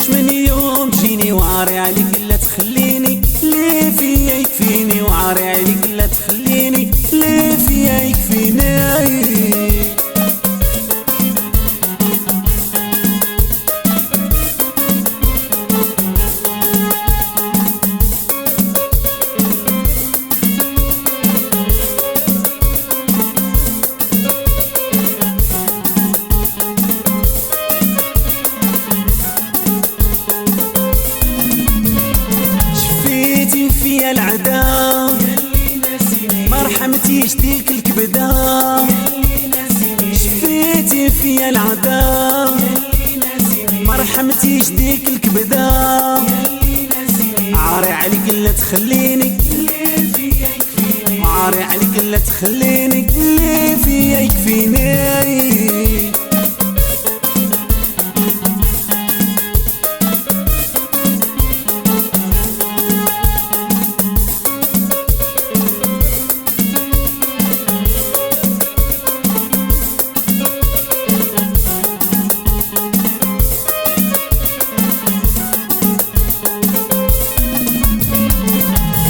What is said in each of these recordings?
من يوم تجيني وعاري عليك لا تخليني، اللي فيا يكفيني وعاري عليك لا تخليني، اللي فيا يكفيني. فيا العدا ما رحمتيش ديك الكبدا، شفيتي فيا العدا ما رحمتيش ديك الكبدا، عاري عليك لا تخليني، عاري عليك لا تخليني، اللي فيا يكفيني.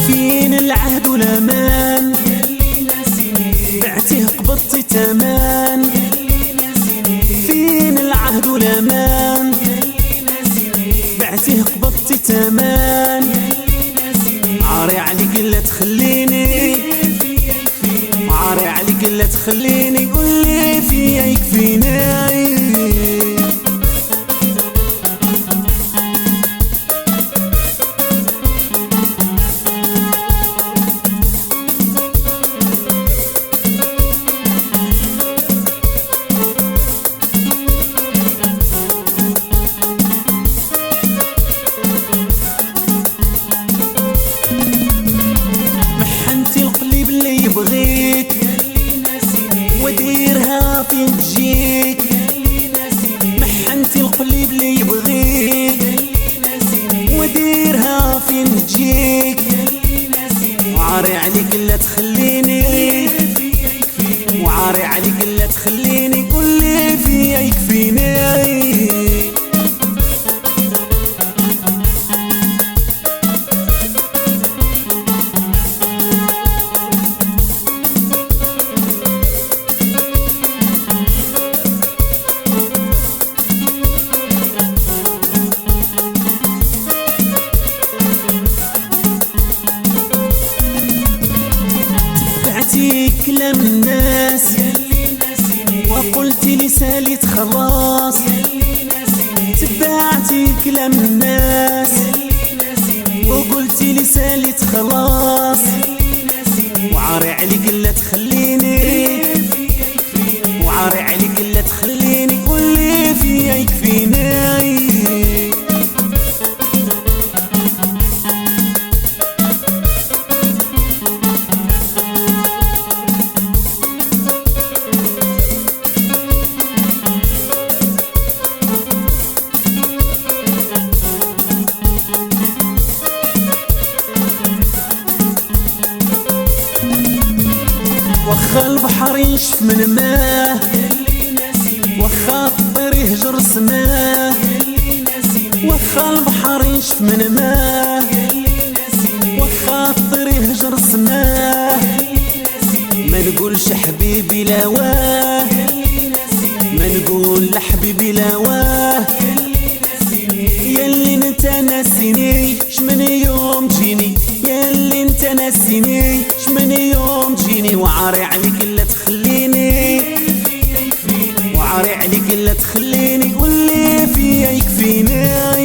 فين العهد والامان بعتيه قبضتي تمان، فين العهد والامان بعتيه قبضتي تمان، عاري عليك لا تخليني، عاري عليك لا تخليني، واللي فيا يكفيني. القلب اللي يبغيك وديرها فين تجيك، محنتي القلب اللي يبغيك وديرها فين تجيك، وعاري عليك لا تخليني، وعاري عليك لا تخليني، واللي فيا يكفيني. كلام الناس وقلتي لي ساليت خلاص، تبعتي كلام الناس وقلتي لي ساليت خلاص، وعاري عليك لا تخليني، وعاري عليك لا تخليني، واللي فيا يكفيني. وخا البحر ينشف من ماه، وخا الطير يهجر سماه، وخا البحر ينشف من ماه، وخا الطير يهجر سماه، ما نقولش حبيبي لا واه، ما نقول لحبيبي لا واه، ياللي انت ناسيني شمن يوم تجيني، ياللي انت ناسيني شمن يوم تجيني، وعاري عليك لا تخليني، وعاري عليك لا تخليني، واللي فيا يكفيني.